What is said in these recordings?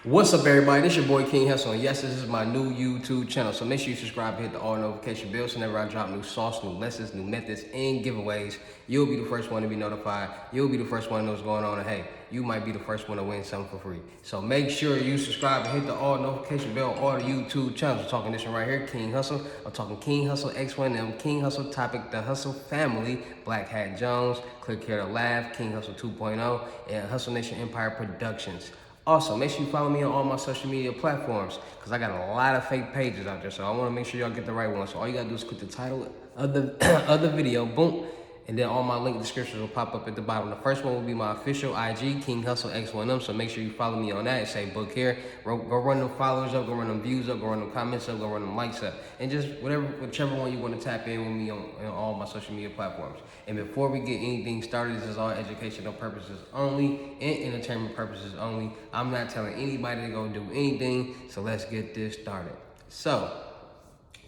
What's up, everybody? This your boy King Hussle, and yes, this is my new YouTube channel. So make sure you subscribe and hit the all notification bell so whenever I drop new sauce, new lessons, new methods, and giveaways, you'll be the first one to be notified. You'll be the first one to know what's going on, and hey, you might be the first one to win something for free. So make sure you subscribe and hit the all notification bell on all the YouTube channels. I'm talking this one right here, King Hussle. I'm talking King Hussle X1M, King Hussle topic, the Hussle family, Blachat Jones, Click Here to Laugh, King Hussle 2.0, and Hussle Nation Empire Productions. Also, make sure you follow me on all my social media platforms because I got a lot of fake pages out there. So I want to make sure y'all get the right one. So all you got to do is click the title of the, of the video, boom, and then all my link descriptions will pop up at the bottom. The first one will be my official IG, King Hussle X1M. So make sure you follow me on that and say book here. Go run them followers up, go run them views up, go run them comments up, go run them likes up. And just whichever one you want to tap in with me on all my social media platforms. And before we get anything started, this is all educational purposes only and entertainment purposes only. I'm not telling anybody to go do anything. So let's get this started. So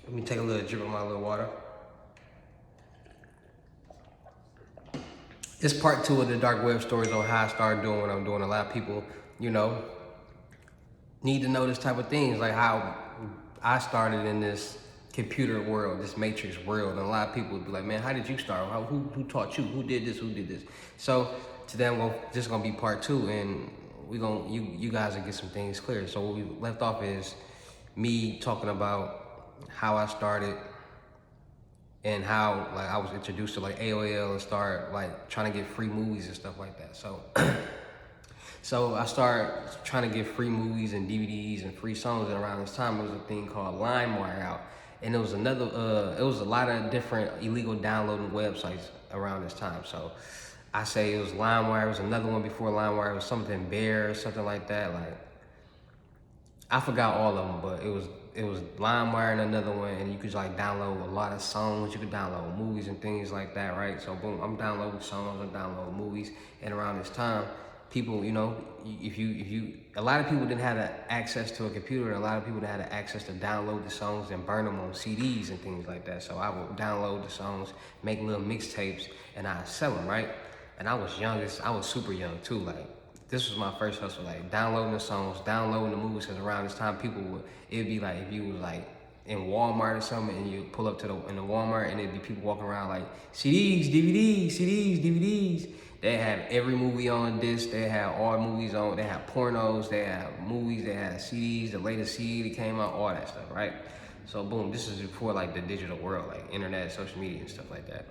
let me take a little drip of my little water. It's part 2 of the dark web stories on how I started doing what I'm doing. A lot of people, you know, need to know this type of things, like how I started in this computer world, this matrix world. And a lot of people would be like, man, how did you start? Who taught you? Who did this? Who did this? So today this is gonna be part 2, and you guys will get some things clear. So what we left off is me talking about how I started and how like I was introduced to like AOL and start like trying to get free movies and stuff like that. So so I started trying to get free movies and DVDs and free songs, and around this time there was a thing called LimeWire out. And it was it was a lot of different illegal downloading websites around this time. So I say it was LimeWire, it was another one before LimeWire, it was something Bear or something like that. Like I forgot all of them, but it was LimeWire and another one, and you could like download a lot of songs. You could download movies and things like that, right? So boom, I'm downloading songs, I'm downloading movies, and around this time, people, you know, a lot of people didn't have access to a computer, and a lot of people didn't have access to download the songs and burn them on CDs and things like that. So I would download the songs, make little mixtapes, and I'd sell them, right? And I was youngest, I was super young too, like. This was my first hustle, like downloading the songs, downloading the movies, because around this time it'd be like if you was like in Walmart or something and you pull up to in the Walmart and it'd be people walking around like CDs, DVDs, CDs, DVDs. They had every movie on disc, they had all movies on, they had pornos, they had movies, they had CDs, the latest CD that came out, all that stuff, right? So boom, this is before like the digital world, like internet, social media and stuff like that.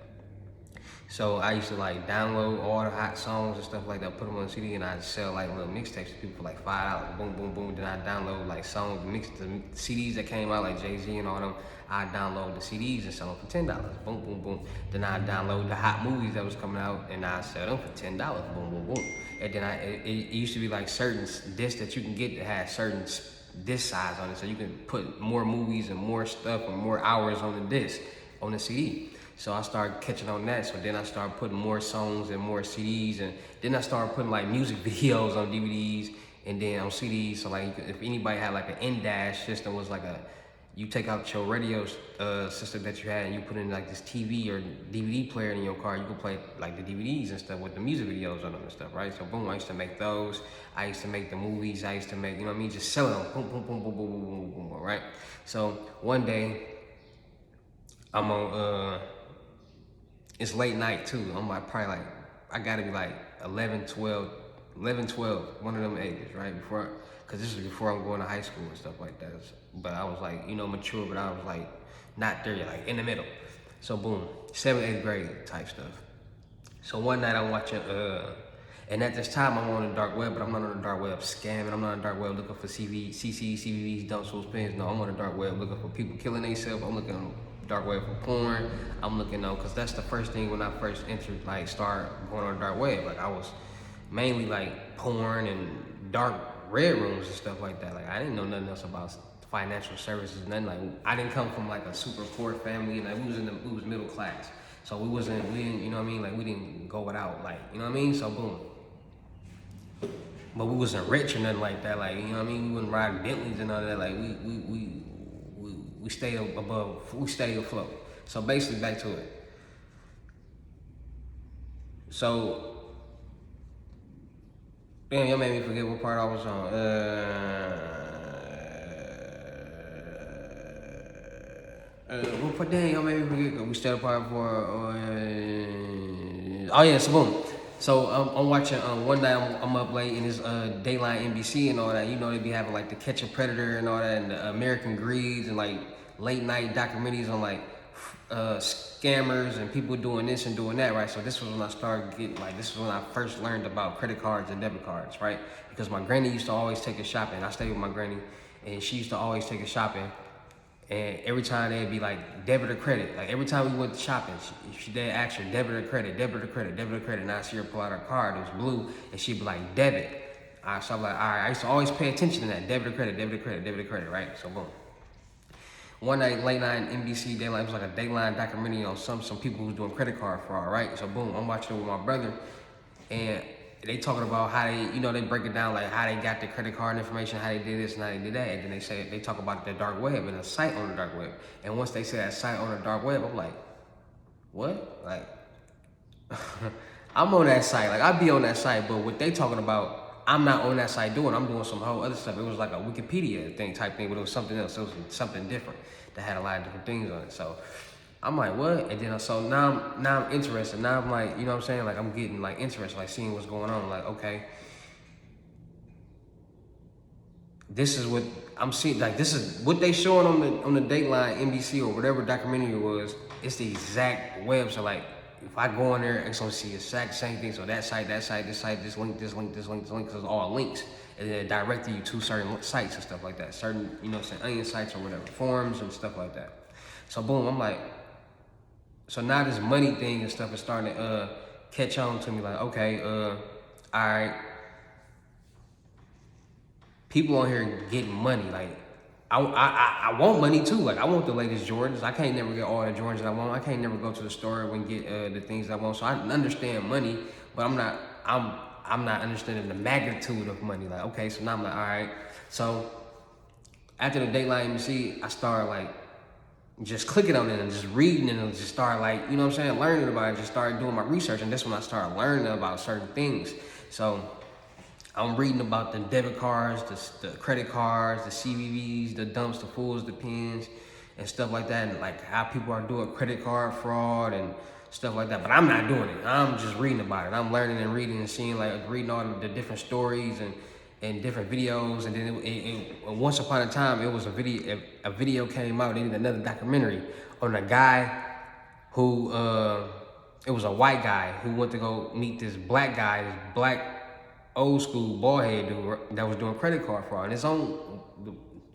So I used to like download all the hot songs and stuff like that, put them on CD, and I'd sell like little mixtapes to people for like $5. Boom, boom, boom. Then I'd download like songs, the CDs that came out, like Jay-Z and all them. I'd download the CDs and sell them for $10. Boom, boom, boom. Then I'd download the hot movies that was coming out, and I'd sell them for $10. Boom, boom, boom. And then it used to be like certain discs that you can get that had certain disc size on it, so you can put more movies and more stuff and more hours on the disc, on the CD. So I started catching on that. So then I started putting more songs and more CDs, and then I started putting like music videos on DVDs and then on CDs. So like if anybody had like an in-dash system, was like you take out your radio system that you had and you put in like this TV or DVD player in your car, you could play like the DVDs and stuff with the music videos on them and stuff, right? So boom, I used to make those. I used to make the movies. I used to make, you know what I mean, just selling them, boom, boom, boom, boom, boom, boom, boom, boom, right? So one day I'm on, it's late night too. I'm like probably like, I gotta be like 11, 12, one of them ages, right? Cause this was before I'm going to high school and stuff like that. But I was like, you know, mature, but I was like not there yet, like in the middle. So boom, 7th, 8th grade type stuff. So one night I'm watching, and at this time I'm on the dark web, but I'm not on the dark web scamming. I'm not on the dark web looking for CVVs, dump souls, pins. No, I'm on the dark web looking for people killing themselves. I'm looking on dark web for porn. I'm looking on, cause that's the first thing when I first entered, like start going on the dark web. Like I was mainly like porn and dark red rooms and stuff like that. Like I didn't know nothing else about financial services, nothing. Like I didn't come from like a super poor family. Like we was middle class. So we didn't, you know what I mean? Like we didn't go without, like, you know what I mean? So boom. But we wasn't rich or nothing like that. Like, you know what I mean? We wasn't riding Bentleys and all that. Like we stayed above, we stayed afloat. So basically back to it. So Damn, y'all made me forget what part I was on. What part? Damn, y'all made me forget. We started part for. Oh yeah, so boom. So I'm watching. One night I'm up late and it's Dayline NBC and all that. You know they be having like the Catch a Predator and all that, and the American Greeds and like late night documentaries on like scammers and people doing this and doing that, right? So this was when I started getting like, this was when I first learned about credit cards and debit cards, right? Because my granny used to always take us shopping. I stayed with my granny and she used to always take us shopping. And every time they'd be like debit or credit. Like every time we went shopping, they'd ask her debit or credit, debit or credit, debit or credit. And I see her pull out her card, it was blue, and she'd be like debit. So I'm like, all right, I used to always pay attention to that, debit or credit, debit or credit, debit or credit, right? So boom. One night, late night, NBC, Dayline, it was like a Dayline documentary on some people who was doing credit card fraud, right? So boom, I'm watching it with my brother, and they talking about how they, you know, they break it down like how they got the credit card information, how they did this and how they did that, and then they talk about the dark web and a site on the dark web. And once they say that site on the dark web, I'm like, what? Like, I'm on that site, like I be on that site, but what they talking about, I'm not on that site doing. I'm doing some whole other stuff. It was like a Wikipedia type thing, but it was something else. It was something different that had a lot of different things on it. So I'm like, what? And then so now I'm interested. Now I'm like, you know what I'm saying? Like I'm getting like interested, like seeing what's going on. Like, okay, this is what I'm seeing. Like this is what they showing on the Dateline NBC or whatever documentary it was. It's the exact web. So like, if I go in there, it's gonna see the exact same thing. So that site, this site, this link, because it's all links. And then directing you to certain sites and stuff like that. Certain, you know, onion sites or whatever, forums and stuff like that. So boom, I'm like, so now this money thing and stuff is starting to catch on to me. Like, okay, all right, people on here getting money. Like, I want money too. Like I want the latest Jordans. I can't never get all the Jordans that I want. I can't never go to the store and get the things that I want. So I understand money, but I'm not understanding the magnitude of money. Like, okay, so now I'm like, all right. So after the Dayline MC, I started like just clicking on it and just reading it and just start like, you know what I'm saying, learning about it, just started doing my research. And that's when I started learning about certain things. So I'm reading about the debit cards, the credit cards, the CVVs, the dumps, the fulls, the pins, and stuff like that, and like how people are doing credit card fraud and stuff like that. But I'm not doing it. I'm just reading about it. I'm learning and reading and seeing, like reading all the different stories and different videos. And then once upon a time, it was a video came out. They did another documentary on a guy who it was a white guy who went to go meet this black guy, this black old school bald head dude that was doing credit card fraud. And it's on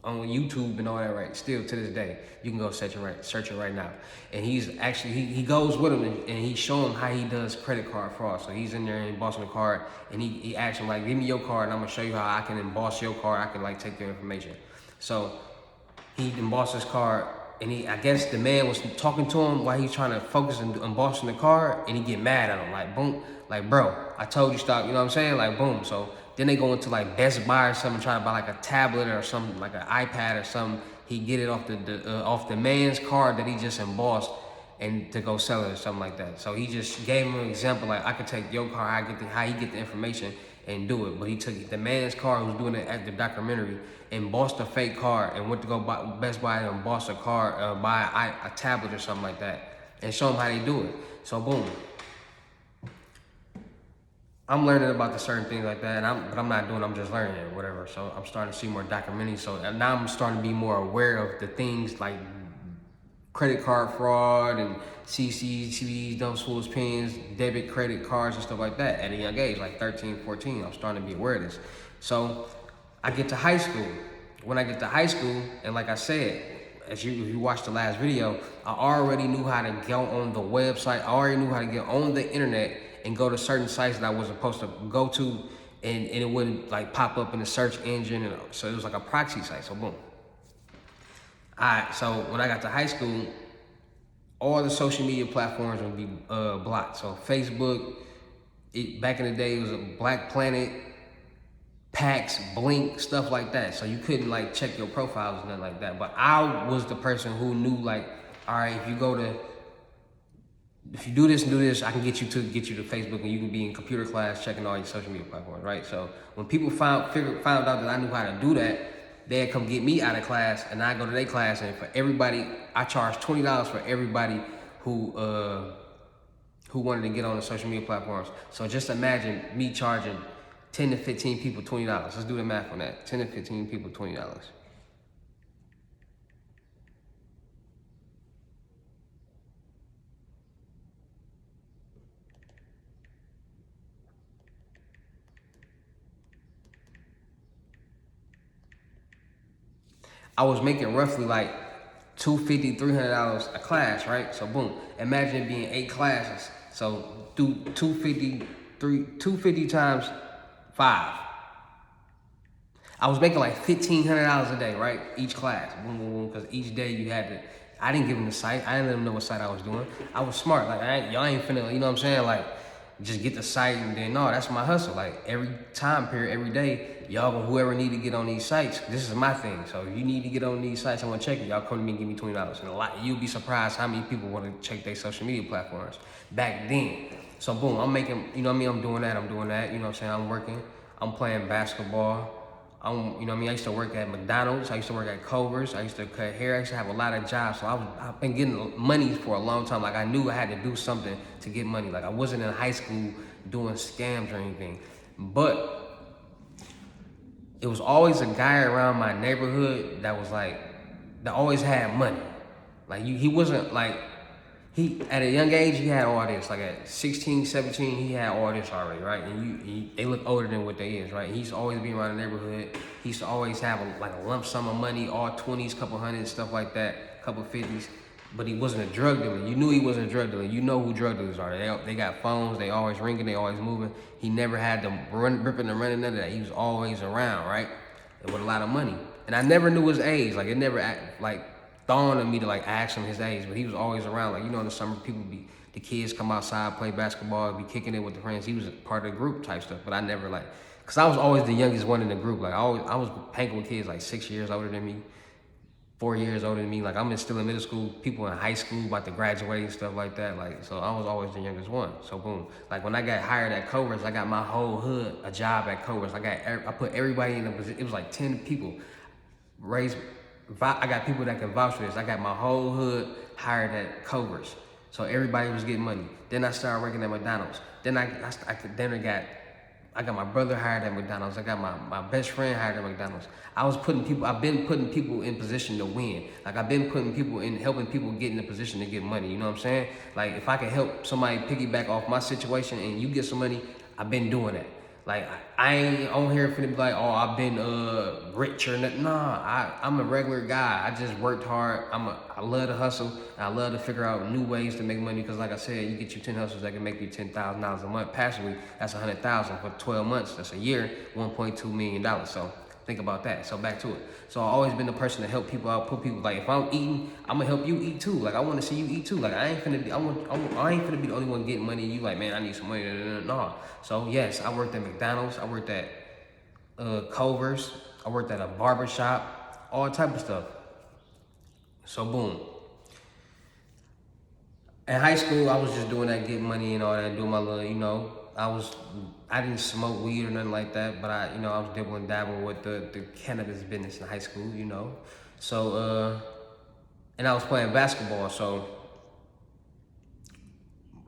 YouTube and all that, right? Still to this day, you can go search it right now. And he's actually he goes with him and he show him how he does credit card fraud. So he's in there and embossing the card, and he asks him like, give me your card and I'm gonna show you how I can emboss your card. I can like take your information. So he embossed his card, and I guess the man was talking to him while he's trying to focus on embossing the card, and he get mad at him like, boom, like, bro, I told you stop, you know what I'm saying? Like, boom. So then they go into like Best Buy or something, trying to buy like a tablet or something, like an iPad or something. He get it off the man's card that he just embossed and to go sell it or something like that. So he just gave him an example, like, I could take your card, how he get the information and do it. But he took the man's card who's doing it at the documentary, embossed a fake card and went to go buy Best Buy and emboss a card, buy a tablet or something like that, and show him how they do it. So boom. I'm learning about the certain things like that, but I'm not doing. I'm just learning it, whatever. So I'm starting to see more documentaries. So now I'm starting to be more aware of the things like credit card fraud and CCs, CVs, dumps, fools, pins, debit, credit cards, and stuff like that at a young age, like 13, 14. I'm starting to be aware of this. So I get to high school. When I get to high school, and like I said, if you watched the last video, I already knew how to go on the website. I already knew how to get on the internet and go to certain sites that I wasn't supposed to go to, and it wouldn't like pop up in the search engine. And so it was like a proxy site. So boom. Alright, so when I got to high school, all the social media platforms would be blocked. So Facebook, back in the day, it was a Black Planet, Pax, Blink, stuff like that. So you couldn't like check your profiles and nothing like that. But I was the person who knew like, all right, if you go to if you do this and do this, I can get you to Facebook, and you can be in computer class checking all your social media platforms, right? So when people found out that I knew how to do that, they'd come get me out of class, and I go to their class, and for everybody, I charge $20 for everybody who wanted to get on the social media platforms. So just imagine me charging 10 to 15 people $20. Let's do the math on that. 10 to 15 people $20. I was making roughly like $250, $300 a class, right? So boom, imagine it being 8 classes. So do 250 times 5. I was making like $1,500 a day, right? Each class, boom, boom, boom, because each day you had to. I didn't give them the site. I didn't let them know what site I was doing. I was smart. Like y'all ain't finna, you know what I'm saying? Like just get the site and then no, that's my hustle. Like every time period, every day, y'all whoever need to get on these sites, this is my thing. So if you need to get on these sites, I want to check it. Y'all come to me and give me $20. And you'll be surprised how many people want to check their social media platforms back then. So boom, I'm making, you know what I mean? I'm doing that, you know what I'm saying? I'm working, I'm playing basketball. You know what I mean? I used to work at McDonald's. I used to work at Culver's. I used to cut hair. I used to have a lot of jobs. So I've been getting money for a long time. Like I knew I had to do something to get money. Like I wasn't in high school doing scams or anything. But it was always a guy around my neighborhood that was like, that always had money. Like he wasn't like, at a young age, he had all this. Like at 16, 17, he had all this already, right? And they look older than what they is, right? He used to always be around the neighborhood. He used to always have a lump sum of money, all 20s, couple hundreds, stuff like that, couple 50s. But he wasn't a drug dealer. You knew he wasn't a drug dealer. You know who drug dealers are. They got phones. They always ringing. They always moving. He never had them ripping and running, none of that. He was always around, right? And with a lot of money. And I never knew his age. Like it never dawned on me to ask him his age, but he was always around. Like, you know, in the summer, the kids come outside, play basketball, be kicking it with the friends. He was a part of the group type stuff, but I never cause I was always the youngest one in the group. Like I was hanging with kids 6 years older than me, 4 years older than me. Like I'm still in middle school, people in high school about to graduate and stuff like that. So I was always the youngest one. So boom, when I got hired at Culver's, I got my whole hood a job at Culver's. I put everybody in a position. It was 10 people I got people that can vouch for this. I got my whole hood hired at Culver's. So everybody was getting money. Then I started working at McDonald's. Then I got my brother hired at McDonald's. I got my best friend hired at McDonald's. I've been putting people in position to win. I've been putting people in, helping people get in a position to get money. You know what I'm saying? If I can help somebody piggyback off my situation and you get some money, I've been doing that. I ain't on here finna be oh, I've been rich or nothing. Nah, I'm a regular guy. I just worked hard. I love to hustle. I love to figure out new ways to make money because like I said, you get you 10 hustles that can make you $10,000 a month passively. That's $100,000 for 12 months. That's a year, $1.2 million. So think about that. So back to it. So I've always been the person to help people out, put people if I'm eating, I'm gonna help you eat too. I want to see you eat too. I ain't finna be the only one getting money. You man, I need some money. No. So yes, I worked at McDonald's. I worked at Culver's. I worked at a barber shop. All type of stuff. So boom. In high school, I was just doing that, getting money and all that, doing my little, I didn't smoke weed or nothing like that, but I was dabbling with the cannabis business in high school, So, and I was playing basketball, so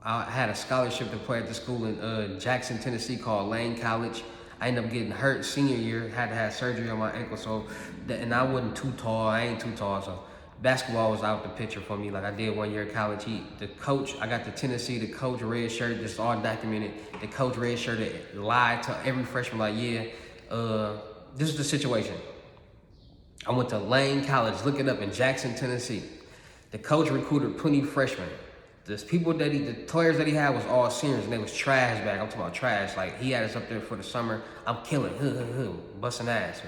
I had a scholarship to play at the school in Jackson, Tennessee called Lane College. I ended up getting hurt senior year, had to have surgery on my ankle, and I wasn't too tall, I ain't too tall, so basketball was out the picture for me. I did 1 year of college. The coach, I got to Tennessee, the coach red shirt, this is all documented. The coach red shirt lied to every freshman this is the situation. I went to Lane College, look it up, in Jackson, Tennessee. The coach recruited 20 freshmen. The players that he had was all seniors and they was trash bag. I'm talking about trash. He had us up there for the summer. I'm killing, busting ass.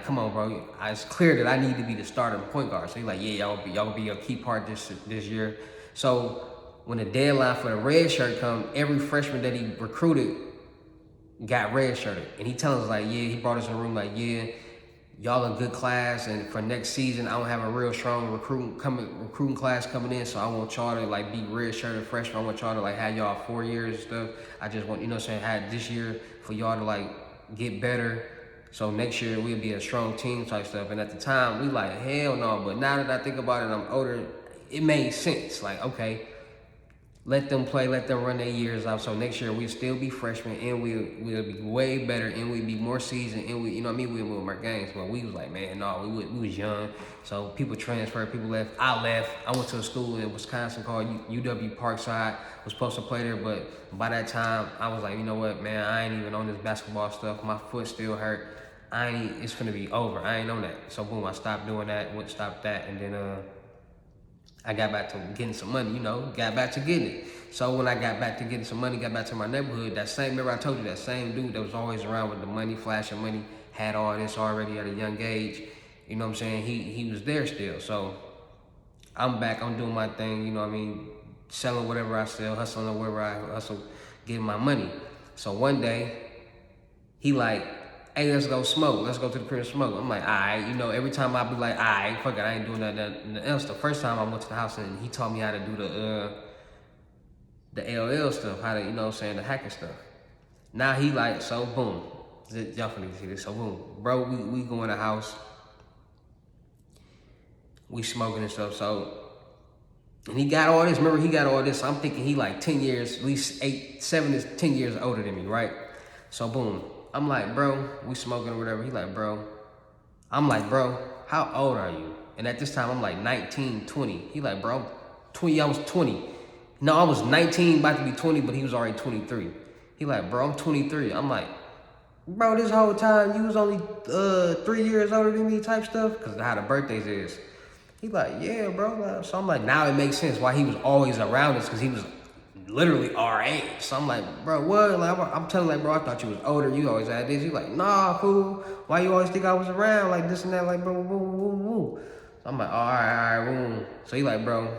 Come on, bro. It's clear that I need to be the starting point guard. So he's yeah, y'all be a key part this year. So when the deadline for the red shirt come, every freshman that he recruited got red shirted. And he telling us yeah, he brought us in the room y'all a good class, and for next season, I don't have a real strong recruiting class coming in, so I want y'all to like be red-shirted freshmen. I want y'all to like have y'all 4 years and stuff. I just want, you know what I'm saying, had this year for y'all to like get better. So next year we'll be a strong team type stuff. And at the time, we like, hell no. But now that I think about it, I'm older, it made sense. Like, okay, let them play, let them run their years out. So next year we'll still be freshmen, and we'll be way better, and we'll be more seasoned, and we, you know what I mean, we'll win more games. But we was like, man, no, we was young. So people transferred, people left. I left. I went to a school in Wisconsin called UW Parkside. Was supposed to play there, but by that time I was like, you know what, man, I ain't even on this basketball stuff. My foot still hurt. It's gonna be over. I ain't on that. So boom, I stopped doing that, stopped that, and then I got back to getting some money, you know, got back to getting it. So when I got back to getting some money, got back to my neighborhood, remember I told you that same dude that was always around with the money, flashing money, had all this already at a young age, you know what I'm saying? He was there still. So I'm back, I'm doing my thing, you know what I mean? Selling whatever I sell, hustling whatever I hustle, getting my money. So one day, he like, hey, let's go smoke. Let's go to the crib and smoke. I'm like, all right. You know, every time I be like, all right, fuck it, I ain't doing nothing else. The first time I went to the house and he taught me how to do the LL stuff, how to, you know what I'm saying, the hacking stuff. Now he like, so boom. Y'all finna see this. So boom. Bro, we go in the house. We smoking and stuff. So, and he got all this. Remember, he got all this. So I'm thinking he like 10 years, at least 7 to 10 years older than me, right? So boom. I'm like, bro, we smoking or whatever. He like, bro. I'm like, bro, how old are you? And at this time, I'm like 19, 20. He like, bro, 20, I was 20. No, I was 19, about to be 20, but he was already 23. He like, bro, I'm 23. I'm like, bro, this whole time you was only 3 years older than me type stuff? Because of how the birthdays is. He like, yeah, bro. So I'm like, now it makes sense why he was always around us, because he was literally our age. So I'm like, bro, what? Like, I'm telling like, bro, I thought you was older. You always had this. He like, nah, fool. Why you always think I was around? Like this and that, like, bro, woo, woo, woo. So I'm like, all right, woo. So he like, bro,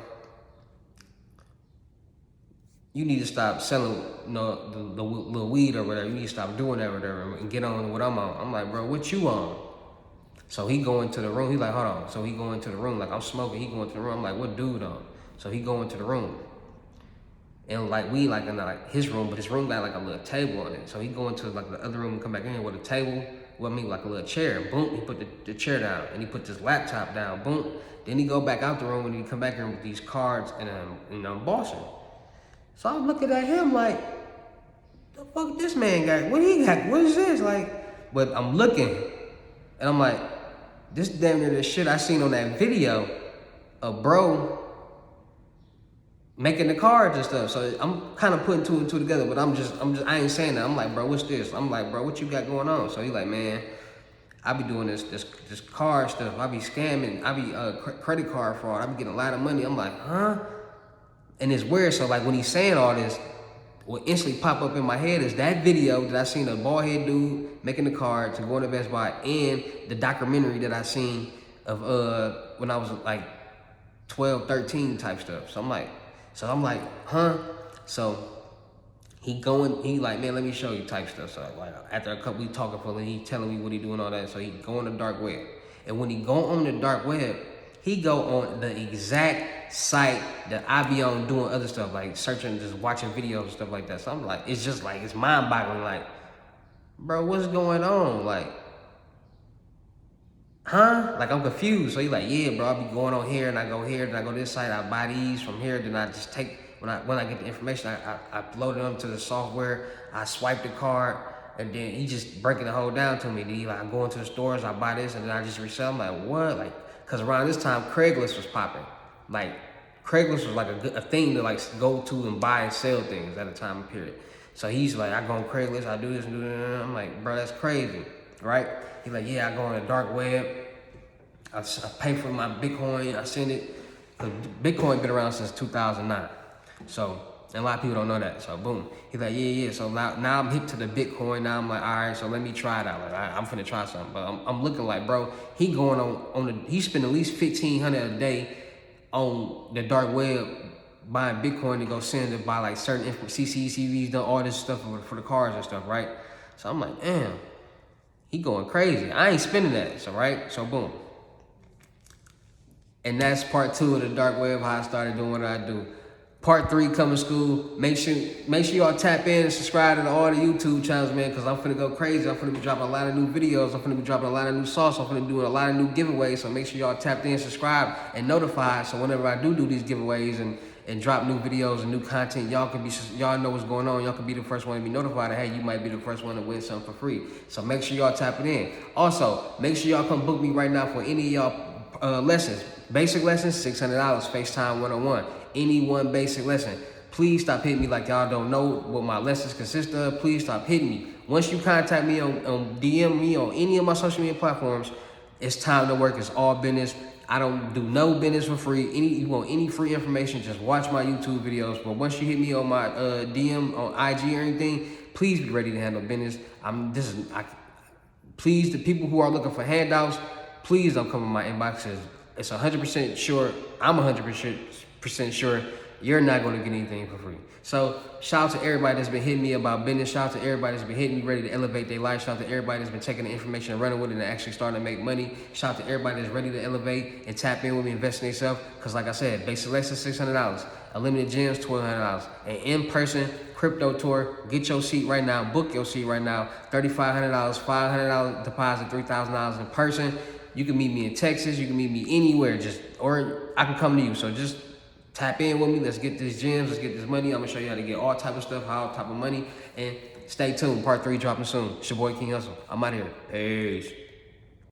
you need to stop selling, you know, the little weed or whatever. You need to stop doing that or whatever and get on what I'm on. I'm like, bro, what you on? So he go into the room. He like, hold on. So he go into the room. Like, I'm smoking. He go into the room. I'm like, what dude on? So he go into the room. And like we like in like his room, but his room got like a little table on it. So he go into like the other room and come back in here with a table, well, I mean like a little chair. Boom, he put the chair down and he put this laptop down. Boom. Then he go back out the room and he come back in with these cards and embossing. So I'm looking at him like, the fuck this man got? What he got? What is this? Like, but I'm looking and I'm like, this damn near the shit I seen on that video of bro making the cards and stuff. So I'm kind of putting two and two together, but I ain't saying that. I'm like, bro, what's this? I'm like, bro, what you got going on? So he like, man, I be doing this card stuff. I be scamming. I be credit card fraud. I be getting a lot of money. I'm like, huh? And it's weird. So like when he's saying all this, what instantly pop up in my head is that video that I seen a bald head dude making the cards and going to Best Buy, and the documentary that I seen of when I was like 12, 13 type stuff. So I'm like, huh? So he like, man, let me show you type stuff. So like after a couple, we talking for a little, he telling me what he doing, all that. So he go on the dark web. And when he go on the dark web, he go on the exact site that I be on doing other stuff, like searching, just watching videos and stuff like that. So I'm like, it's just like, it's mind boggling. Like, bro, what's going on? Like, huh? Like, I'm confused. So he like, yeah, bro, I be going on here and I go here, then I go to this site, I buy these from here, then I just take, when I get the information, I upload it onto the software, I swipe the card, and then he just breaking the whole down to me. Then he like, I go into the stores, I buy this, and then I just resell. I'm like, what? Like, cause around this time, Craigslist was popping. Like, Craigslist was like a thing to like go to and buy and sell things at a time period. So he's like, I go on Craigslist, I do this and do that. I'm like, bro, that's crazy, right? He's like, yeah, I go on the dark web. I pay for my Bitcoin, I send it. Cause Bitcoin been around since 2009. So, and a lot of people don't know that. So boom, he's like, yeah. So now I'm hip to the Bitcoin. Now I'm like, all right, so let me try it out. Like, I'm finna try something. But I'm looking like, bro, he going on he spend at least $1,500 a day on the dark web buying Bitcoin to go send it, buy like certain CCs, CVs, done all this stuff for the cars and stuff, right? So I'm like, damn. He going crazy. I ain't spending that, so right? So boom. And that's part 2 of the dark web, how I started doing what I do. Part 3 coming school. Make sure y'all tap in and subscribe to all the YouTube channels, man, because I'm finna go crazy. I'm finna be dropping a lot of new videos. I'm finna be dropping a lot of new sauce. I'm finna be doing a lot of new giveaways. So make sure y'all tapped in, subscribe, and notified. So whenever I do these giveaways and drop new videos and new content, y'all know what's going on. Y'all can be the first one to be notified that, hey, you might be the first one to win something for free. So make sure y'all tap it in. Also, make sure y'all come book me right now for any of y'all lessons. Basic lessons, $600, FaceTime 101. Any one basic lesson. Please stop hitting me like y'all don't know what my lessons consist of. Please stop hitting me. Once you contact me on DM me on any of my social media platforms, it's time to work. It's all business. I don't do no business for free. You want any free information, just watch my YouTube videos. But once you hit me on my DM on IG or anything, please be ready to handle business. Please, the people who are looking for handouts, please don't come in my inbox. It's 100% sure. I'm 100% sure you're not going to get anything for free. So shout out to everybody that's been hitting me about business. Shout out to everybody that's been hitting me ready to elevate their life. Shout out to everybody that's been taking the information and running with it and actually starting to make money. Shout out to everybody that's ready to elevate and tap in with me, invest in themselves. Because like I said, basic lessons, $600. Unlimited gems, $1,200. An in-person crypto tour. Get your seat right now. Book your seat right now. $3,500, $500 deposit, $3,000 in person. You can meet me in Texas. You can meet me anywhere. Or I can come to you. So just tap in with me. Let's get these gems. Let's get this money. I'm going to show you how to get all type of stuff, all type of money. And stay tuned. Part 3 dropping soon. It's your boy, King Hussle. I'm out here. Peace.